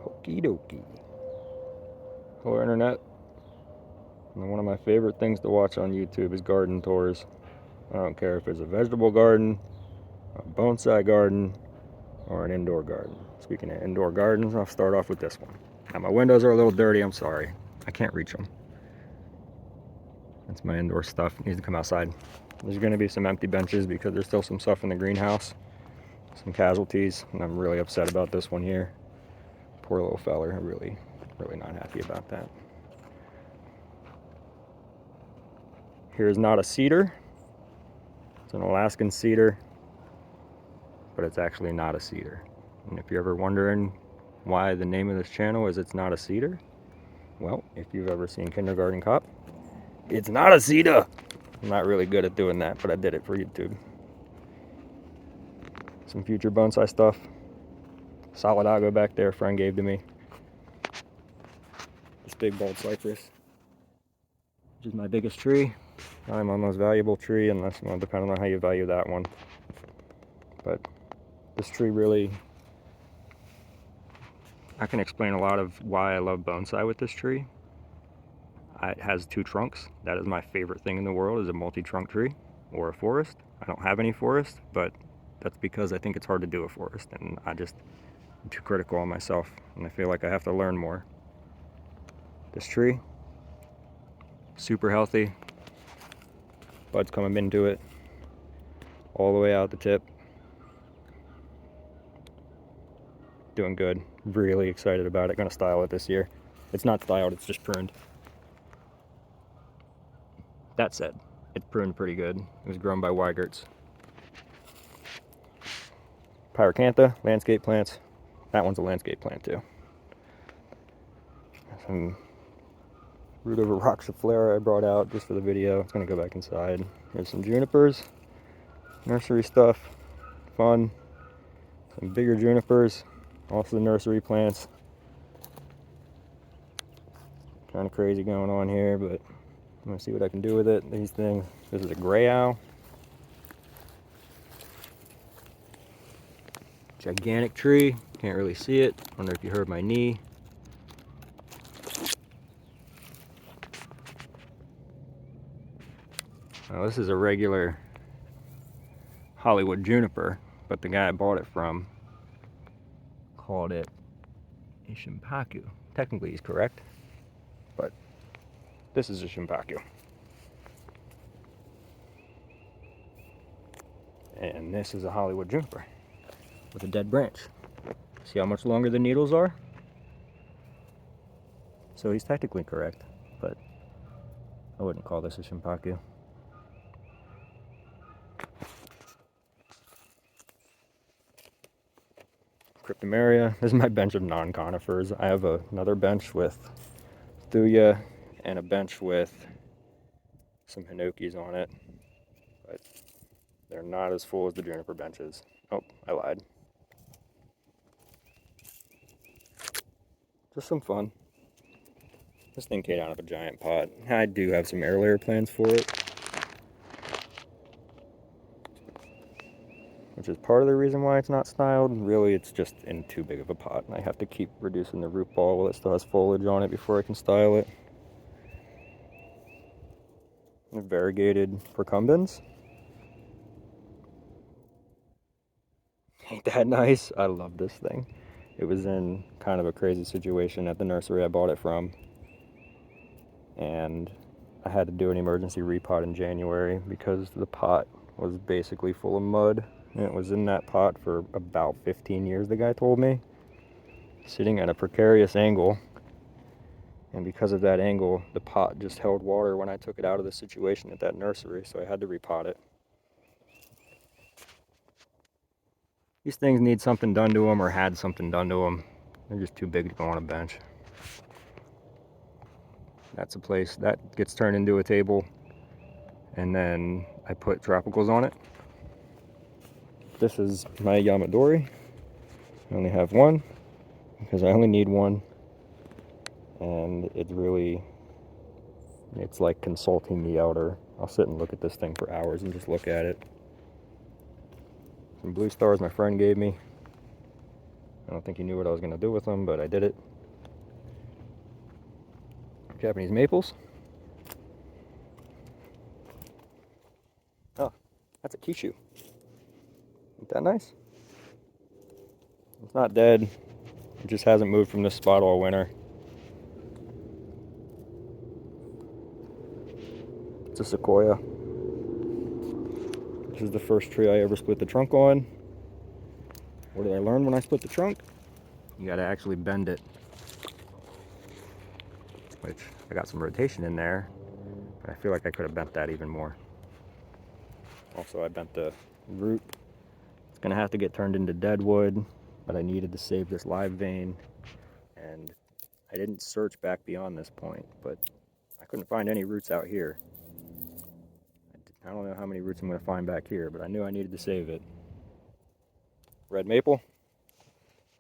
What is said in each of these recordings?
Okie dokie. Hello, Internet. And one of my favorite things to watch on YouTube is garden tours. I don't care if it's a vegetable garden, a bonsai garden, or an indoor garden. Speaking of indoor gardens, I'll start off with this one. Now, my windows are a little dirty, I'm sorry. I can't reach them. That's my indoor stuff. It needs to come outside. There's going to be some empty benches because there's still some stuff in the greenhouse. Some casualties, and I'm really upset about this one here. Poor little feller. I'm really not happy about that. Here's not a cedar. It's an Alaskan cedar, but it's actually not a cedar. And if you're ever wondering why the name of this channel is It's Not a Cedar, well, if you've ever seen Kindergarten Cop, it's not a cedar. I'm not really good at doing that, but I did it for YouTube. Some future bonsai stuff. Solidago back there, friend gave to me. This big bald cypress, which is my biggest tree. Probably my most valuable tree, unless, well, depending on how you value that one. But this tree really, I can explain a lot of why I love bonsai with this tree. It has 2 trunks. That is my favorite thing in the world, is a multi-trunk tree or a forest. I don't have any forest, but that's because I think it's hard to do a forest, and I'm too critical on myself, and I feel like I have to learn more. This tree, super healthy. Buds coming into it all the way out the tip. Doing good. Really excited about it. Gonna style it this year. It's not styled, it's just pruned. That said, it's pruned pretty good. It was grown by Weigerts. Pyracantha, landscape plants. That one's a landscape plant too. Some root over roxiflora I brought out just for the video. It's gonna go back inside. Here's some junipers. Nursery stuff. Fun. Some bigger junipers. Also the nursery plants. Kind of crazy going on here, but I'm gonna see what I can do with it. These things. This is a gray owl. Gigantic tree. Can't really see it. Wonder if you heard my knee. Now, this is a regular Hollywood juniper, but the guy I bought it from called it a shimpaku. Technically he's correct, but this is a shimpaku. And this is a Hollywood juniper with a dead branch. See how much longer the needles are? So he's technically correct, but I wouldn't call this a shimpaku. Cryptomeria. This is my bench of non-conifers. I have another bench with thuya and a bench with some hinokis on it, but they're not as full as the juniper benches. Oh, I lied. Just some fun. This thing came out of a giant pot. I do have some air layer plans for it, which is part of the reason why it's not styled. Really, it's just in too big of a pot, and I have to keep reducing the root ball while it still has foliage on it before I can style it. Variegated procumbens. Ain't that nice? I love this thing. It was in kind of a crazy situation at the nursery I bought it from, and I had to do an emergency repot in January because the pot was basically full of mud, and it was in that pot for about 15 years, the guy told me, sitting at a precarious angle, and because of that angle, the pot just held water when I took it out of the situation at that nursery, so I had to repot it. These things need something done to them, or had something done to them. They're just too big to go on a bench. That's a place that gets turned into a table, and then I put tropicals on it. This is my Yamadori. I only have one because I only need one, and it's like consulting the outer. I'll sit and look at this thing for hours and just look at it. Some blue stars my friend gave me. I don't think he knew what I was going to do with them, but I did it. Japanese maples. Oh, that's a kishu. Isn't that nice? It's not dead. It just hasn't moved from this spot all winter. It's a sequoia. This is the first tree I ever split the trunk on. What did I learn when I split the trunk? You gotta actually bend it. Which, I got some rotation in there, but I feel like I could have bent that even more. Also, I bent the root. It's gonna have to get turned into dead wood, but I needed to save this live vein, and I didn't search back beyond this point, but I couldn't find any roots out here. I don't know how many roots I'm gonna find back here, but I knew I needed to save it. Red maple.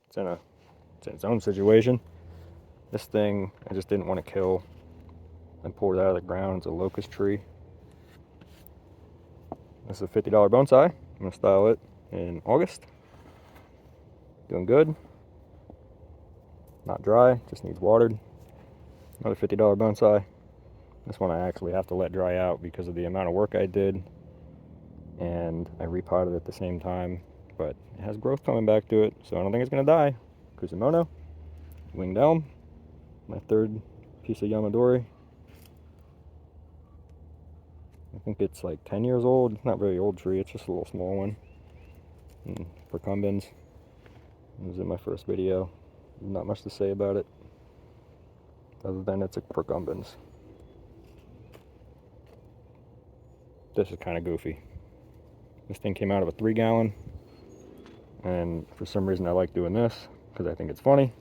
It's in its own situation. This thing I just didn't want to kill. I pulled it out of the ground. It's a locust tree. This is a $50 bonsai. I'm gonna style it in August. Doing good. Not dry, just needs watered. Another $50 bonsai. This one I actually have to let dry out because of the amount of work I did, and I repotted at the same time, but it has growth coming back to it, so I don't think it's gonna die. Kusumono, winged elm, my third piece of Yamadori. I think it's like 10 years old. It's not a very old tree, it's just a little small one. And procumbens. It was in my first video. Not much to say about it, other than it's a procumbens. This is kind of goofy. This thing came out of a 3-gallon, and for some reason I like doing this because I think it's funny,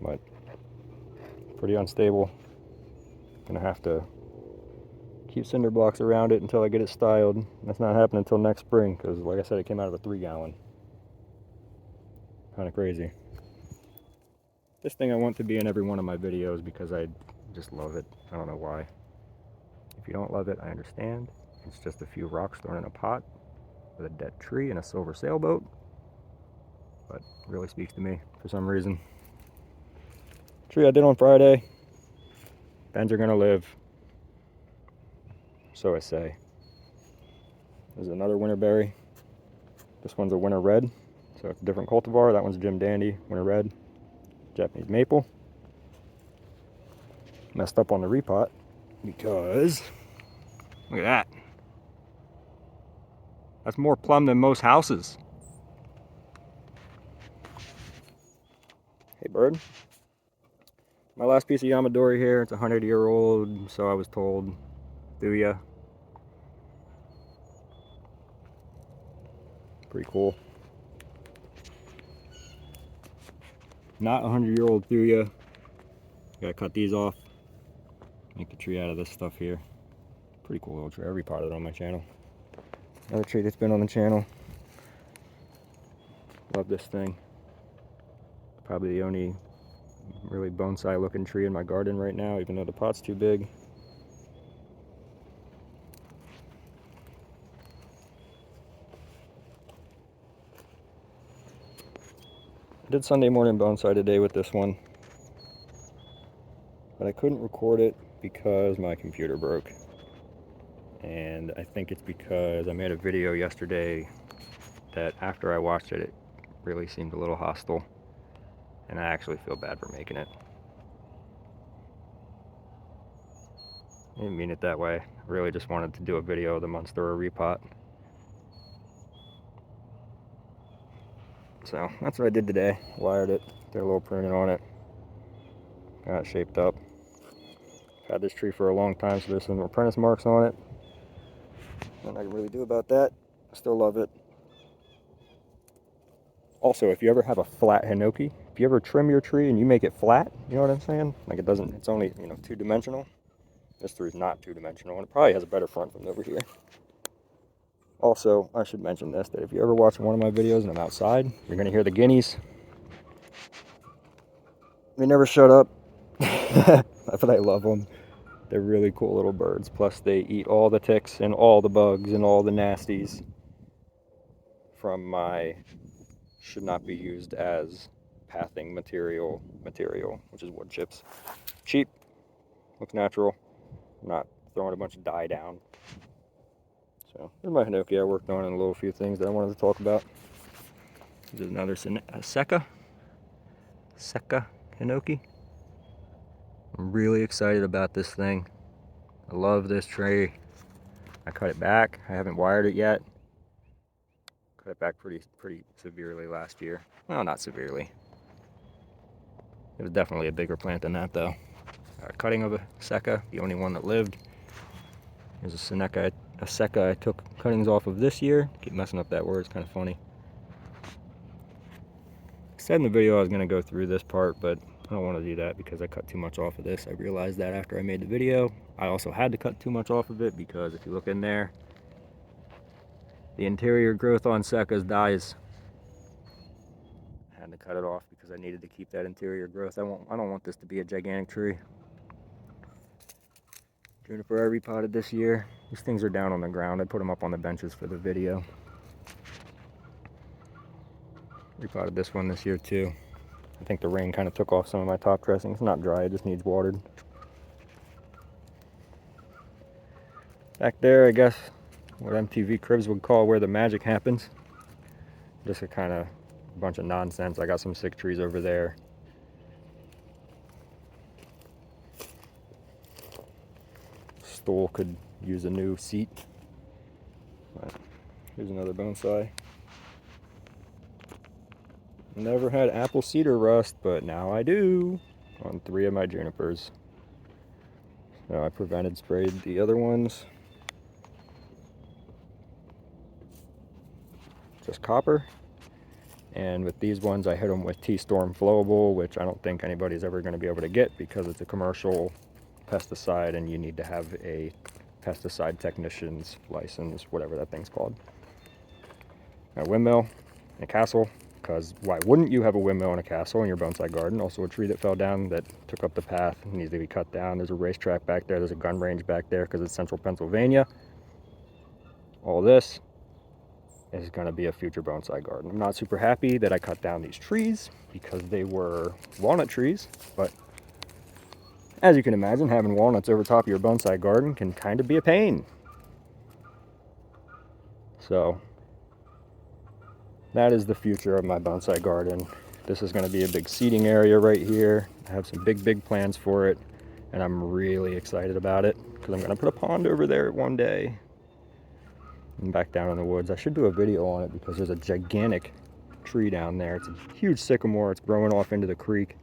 but pretty unstable. Gonna have to keep cinder blocks around it until I get it styled. That's not happening until next spring because, like I said, it came out of a 3-gallon. Kind of crazy. This thing I want to be in every one of my videos because I just love it. I don't know why. If you don't love it, I understand. It's just a few rocks thrown in a pot with a dead tree and a silver sailboat, but it really speaks to me for some reason. Tree I did on Friday. Bens are gonna live, so I say. There's another winter berry. This one's a winter red, so it's a different cultivar. That one's Jim Dandy, winter red. Japanese maple. Messed up on the repot because, look at that. That's more plum than most houses. Hey bird. My last piece of Yamadori here, it's 100-year-old, so I was told. Thuya. Pretty cool. Not 100-year-old Thuya. Gotta cut these off. Make the tree out of this stuff here. Pretty cool little tree. I repotted it on my channel. Another tree that's been on the channel. Love this thing. Probably the only really bonsai looking tree in my garden right now, even though the pot's too big. I did Sunday morning bonsai today with this one, but I couldn't record it because my computer broke. And I think it's because I made a video yesterday that after I watched it, it really seemed a little hostile. And I actually feel bad for making it. I didn't mean it that way. I really just wanted to do a video of the Monstera repot. So that's what I did today. Wired it, did a little pruning on it. Got it shaped up. Had this tree for a long time, so there's some apprentice marks on it. Nothing I can really do about that. I still love it. Also, if you ever have a flat hinoki, if you ever trim your tree and you make it flat, you know what I'm saying? Like it doesn't, it's only, you know, 2-dimensional. This tree is not 2-dimensional, and it probably has a better front from over here. Also, I should mention this, that if you ever watch one of my videos and I'm outside, you're gonna hear the guineas. They never shut up, but I love them. They're really cool little birds. Plus they eat all the ticks and all the bugs and all the nasties from my should not be used as pathing material, which is wood chips. Cheap, looks natural, I'm not throwing a bunch of dye down. So there's my hinoki I worked on and a little few things that I wanted to talk about. This is another Seka hinoki. I'm really excited about this thing. I love this tree. I cut it back. I haven't wired it yet. Cut it back pretty severely last year. Well, not severely. It was definitely a bigger plant than that, though. Cutting of a Seka, the only one that lived. Here's a Seka I took cuttings off of this year. Keep messing up that word, it's kind of funny. I said in the video I was going to go through this part, but I don't want to do that because I cut too much off of this. I realized that after I made the video. I also had to cut too much off of it because if you look in there, the interior growth on Sekas dies. I had to cut it off because I needed to keep that interior growth. I don't want this to be a gigantic tree. Juniper I repotted this year. These things are down on the ground. I put them up on the benches for the video. Repotted this one this year too. I think the rain kind of took off some of my top dressing. It's not dry, it just needs watered. Back there, I guess, what MTV Cribs would call where the magic happens. Just a kind of bunch of nonsense. I got some sick trees over there. Stool could use a new seat. But here's another bonsai. Never had apple cedar rust, but now I do on 3 of my junipers. So I prevented sprayed the other ones. Just copper. And with these ones I hit them with T-Storm Flowable, which I don't think anybody's ever going to be able to get because it's a commercial pesticide and you need to have a pesticide technician's license, whatever that thing's called. A windmill, a castle, because why wouldn't you have a windmill and a castle in your bonsai garden? Also a tree that fell down that took up the path, needs to be cut down. There's a racetrack back there, there's a gun range back there because it's central Pennsylvania. All this is going to be a future bonsai garden. I'm not super happy that I cut down these trees because they were walnut trees, but as you can imagine, having walnuts over top of your bonsai garden can kind of be a pain. So that is the future of my bonsai garden. This is going to be a big seating area right here. I have some big plans for it, and I'm really excited about it because I'm going to put a pond over there one day. And back down in the woods. I should do a video on it because there's a gigantic tree down there. It's a huge sycamore. It's growing off into the creek.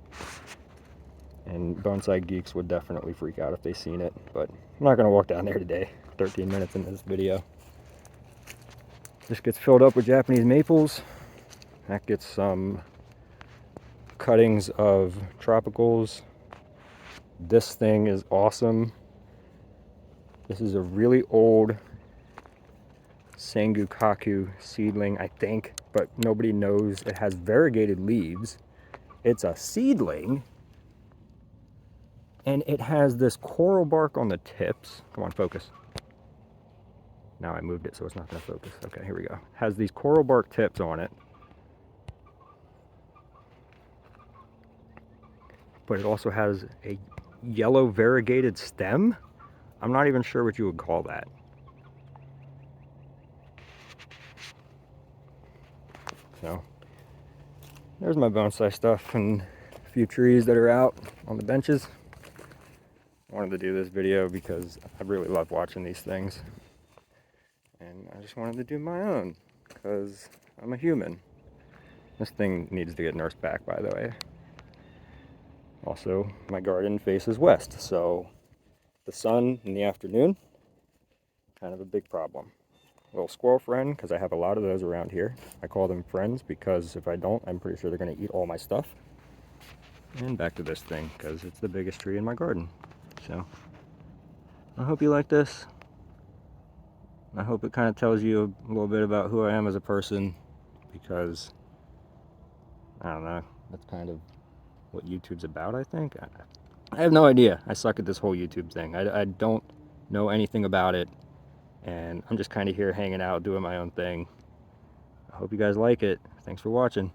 And bonsai geeks would definitely freak out if they seen it. But I'm not going to walk down there today. 13 minutes into this video. This gets filled up with Japanese maples. That gets some cuttings of tropicals. This thing is awesome. This is a really old Sangukaku seedling, I think, but nobody knows it has variegated leaves. It's a seedling, and it has this coral bark on the tips. Come on, focus. Now I moved it so it's not going to focus. Okay, here we go. Has these coral bark tips on it, but it also has a yellow variegated stem. I'm not even sure what you would call that. So there's my bonsai stuff and a few trees that are out on the benches. I wanted to do this video because I really love watching these things. And I just wanted to do my own because I'm a human. This thing needs to get nursed back, by the way. Also, my garden faces west, so the sun in the afternoon, kind of a big problem. Little squirrel friend, because I have a lot of those around here. I call them friends because if I don't, I'm pretty sure they're going to eat all my stuff. And back to this thing, because it's the biggest tree in my garden. So, I hope you like this. I hope it kind of tells you a little bit about who I am as a person, because, I don't know, that's kind of what YouTube's about, I think. I have no idea. I suck at this whole YouTube thing. I don't know anything about it. And I'm just kind of here hanging out, doing my own thing. I hope you guys like it. Thanks for watching.